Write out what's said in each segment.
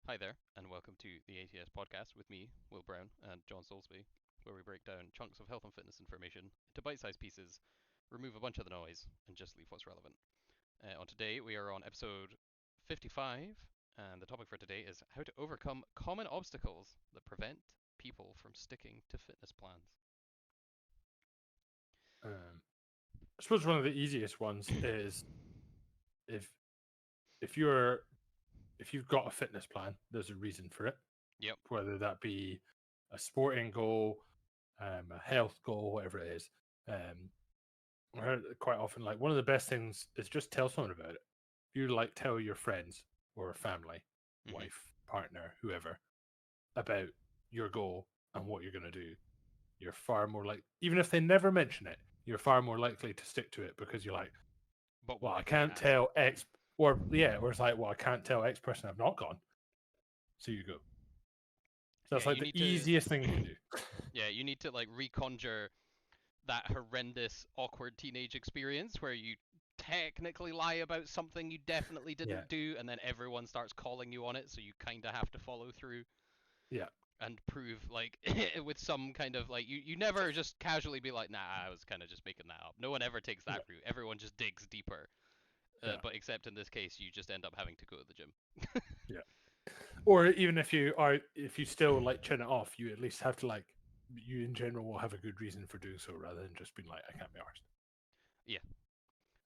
Hi there, and welcome to the ATS podcast with me, Will Brown, and John Soulsby, where we break down chunks of health and fitness information into bite sized pieces, remove a bunch of the noise, and just leave what's relevant. On today, we are on episode 55, and the topic for today is how to overcome common obstacles that prevent people from sticking to fitness plans. Um, I suppose one of the easiest ones is if if you're if you've got a fitness plan, there's a reason for it. Yep. Whether that be a sporting goal, a health goal, whatever it is. I heard it quite often like one of the best things is just tell someone about it. If you like tell your friends or family, Mhm. wife, partner, whoever about your goal and what you're going to do, you're far more like even if they never mention it, you're far more likely to stick to it because you're like, But well, what I if they can't ask? tell X, or yeah, or it's like, well, I can't tell X person I've not gone. So you go. So Yeah, that's like you the need to. easiest thing you can do. Yeah, you need to like reconjure that horrendous, awkward teenage experience where you technically lie about something you definitely Yeah, didn't do, and then everyone starts calling you on it, so you kind of have to follow through yeah, and prove, like, with some kind of, like, you never just casually be like, nah, I was kind of just making that up. No one ever takes yeah, that route. Everyone just digs deeper. yeah, But except in this case, you just end up having to go to the gym. yeah. Or even if you still like chin it off, you at least have to like, you in general will have a good reason for doing so rather than just being like, I can't be arsed. Yeah,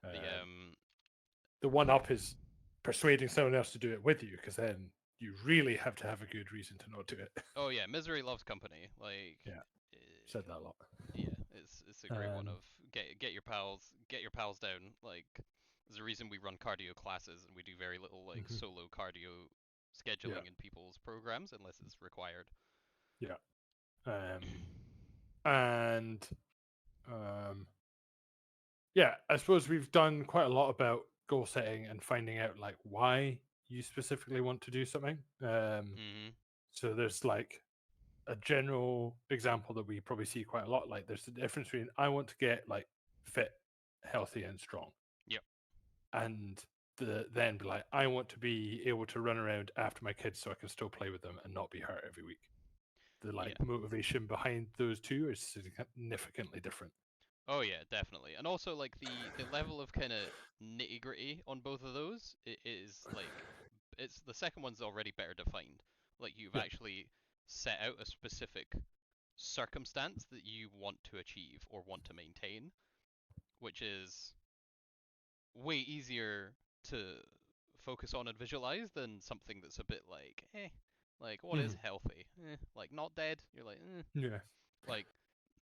the Um, the one up is persuading someone else to do it with you because then you really have to have a good reason to not do it. oh yeah, misery loves company. Like, Yeah, said uh, that a lot. yeah, it's a great one Um, of get your pals down. Like, there's a reason we run cardio classes and we do very little like mhm, solo cardio yeah, scheduling in people's programs unless it's required. yeah. And um, yeah, I suppose we've done quite a lot about goal setting and finding out like why you specifically want to do something. Mhm. So there's like a general example that we probably see quite a lot. Like there's the difference between I want to get like fit, healthy, and strong, Yep. and then be like I want to be able to run around after my kids so I can still play with them and not be hurt every week. The Yeah. like motivation behind those two is significantly different. Oh yeah, definitely. And also like the level of kind of nitty gritty on both of those is like it's the second one's already better defined. Like you've Yeah. actually set out a specific circumstance that you want to achieve or want to maintain, which is way easier to focus on and visualize than something that's a bit like, like what is Mhm. healthy? Like not dead. You're like, Yeah. like.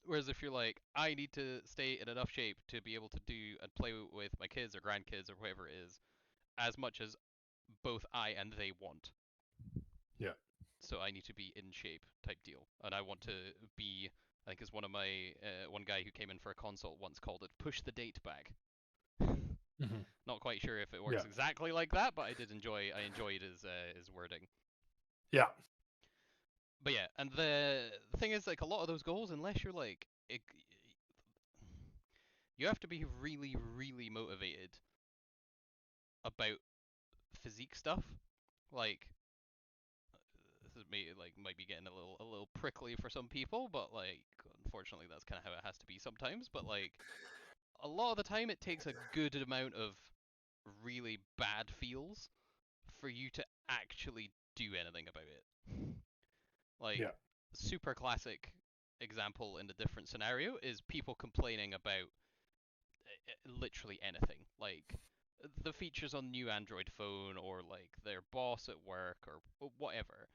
Whereas if you're like, I need to stay in enough shape to be able to do and play with my kids or grandkids or whatever it is, as much as both I and they want. Yeah. So I need to be in shape type deal, and I want to be. I think as one of my one guy who came in for a consult once called it push the date back. Mhm. Not quite sure if it works Yeah. exactly like that, but I enjoyed his wording. Yeah. But yeah, and the thing is, like a lot of those goals, unless you're like, you have to be really, really motivated about physique stuff. Like this is me like might be getting a little prickly for some people, but like unfortunately that's kind of how it has to be sometimes. But like a lot of the time, it takes a good amount of really bad feels for you to actually do anything about it. Like Yeah. super classic example in a different scenario is people complaining about literally anything. Like the features on new Android phone or like their boss at work or whatever.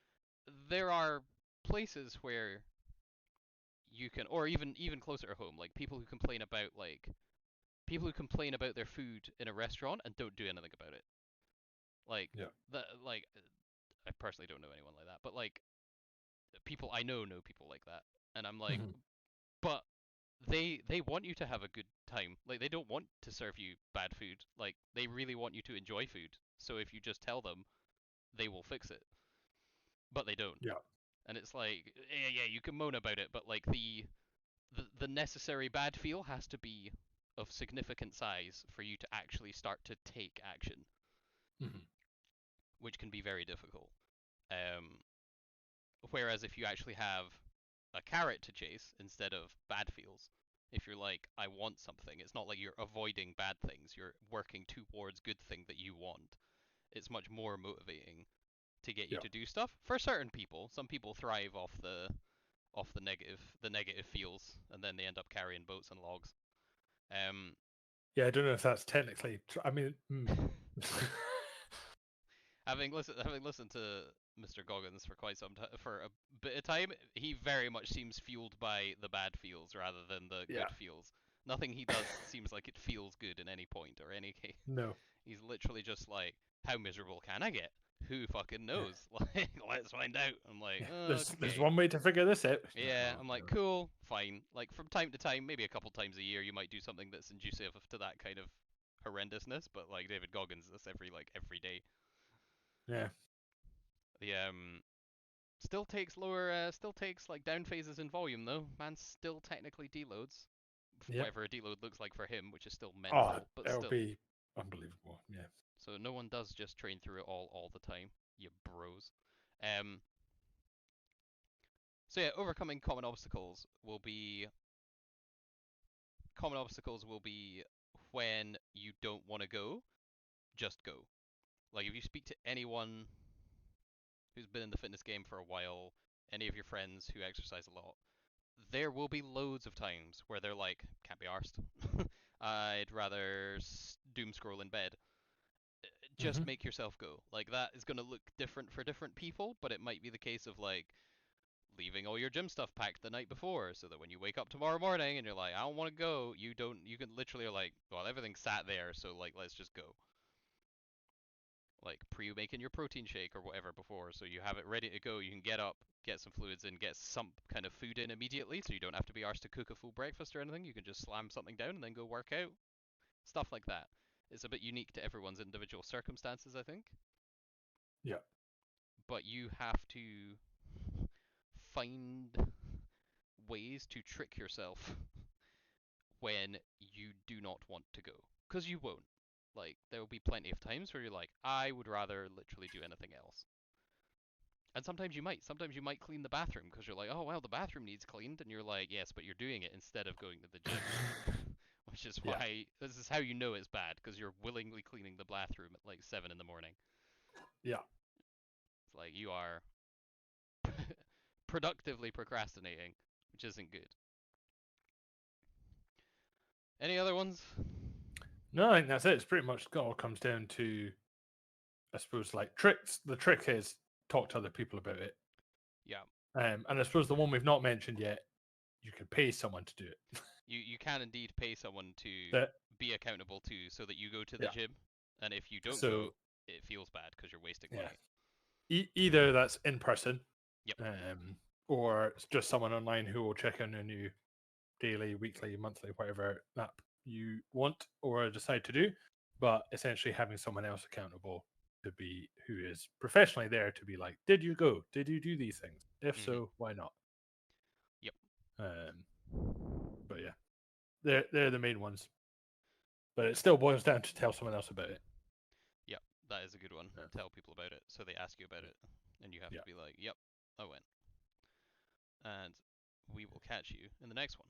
There are places where you can, or even closer to home, like people who complain about their food in a restaurant and don't do anything about it. Like Yeah. like I personally don't know anyone like that, but like people I know people like that, and I'm like, Mhm. but they want you to have a good time. Like they don't want to serve you bad food. Like they really want you to enjoy food. So if you just tell them, they will fix it. But they don't. Yeah. And it's like, yeah, you can moan about it, but like the necessary bad feel has to be of significant size for you to actually start to take action, Mhm. which can be very difficult. Whereas if you actually have a carrot to chase instead of bad feels, if you're like, I want something, it's not like you're avoiding bad things, you're working towards good thing that you want. It's much more motivating to get you Yeah. to do stuff. For certain people, some people thrive off the negative feels, and then they end up carrying boats and logs. Um, Yeah, I don't know if that's technically. I mean, having listened to Mr. Goggins for quite some time, for a bit of time, he very much seems fueled by the bad feels rather than the yeah, good feels. Nothing he does seems like it feels good in any point or any case. no. He's literally just like, how miserable can I get? Who fucking knows? Like, let's find out. I'm like, There's okay. one way to figure this out. Yeah, No, I'm like, no. cool, fine. Like from time to time, maybe a couple times a year, you might do something that's inducive to that kind of horrendousness. But like David Goggins, that's every day. Yeah, The still takes like down phases in volume though. Man still technically deloads, yeah. whatever a deload looks like for him, which is still Oh, mental, but it'll still. be unbelievable. Yeah, So no one does just train through it all the time, you bros. Um. So yeah, overcoming common obstacles will be when you don't want to go, just go. Like if you speak to anyone who's been in the fitness game for a while, any of your friends who exercise a lot, there will be loads of times where they're like, can't be arsed. I'd rather doom scroll in bed. Just hmm make yourself go. Like that is going to look different for different people, but it might be the case of like leaving all your gym stuff packed the night before so that when you wake up tomorrow morning and you're like, I don't want to go, you can literally are like, well, everything sat there, so like, let's just go. Like pre-making your protein shake or whatever before, so you have it ready to go. You can get up, get some fluids in, get some kind of food in immediately, so you don't have to be arsed to cook a full breakfast or anything. You can just slam something down and then go work out. Stuff like that. It's a bit unique to everyone's individual circumstances, I think. yeah, But you have to find ways to trick yourself when you do not want to go. Because you won't. Like, there will be plenty of times where you're like, I would rather literally do anything else. And sometimes you might. Sometimes you might clean the bathroom because you're like, oh, well, the bathroom needs cleaned. And you're like, yes, but you're doing it instead of going to the gym. Which is yeah, why, this is how you know it's bad, because you're willingly cleaning the bathroom at like 7 in the morning. yeah. It's like you are productively procrastinating, which isn't good. Any other ones? No, I think that's it. It's pretty much all comes down to, I suppose, like tricks. The trick is talk to other people about it. Yeah. And I suppose the one we've not mentioned yet, you could pay someone to do it. You can indeed pay someone to That be accountable to, so that you go to the yeah. gym, and if you don't go, So it feels bad because you're wasting yeah, money. either that's in person, Yep. or it's just someone online who will check in on you daily, weekly, monthly, whatever that you want or decide to do. But essentially, having someone else accountable to be who is professionally there to be like, did you go? Did you do these things? If Mhm. so, why not? Yep. Um, but yeah, they're the main ones. But it still boils down to tell someone else about it. Yep. That is a good one. Yeah. Tell people about it, so they ask you about it, and you have Yeah. to be like, "Yep, I went." And we will catch you in the next one.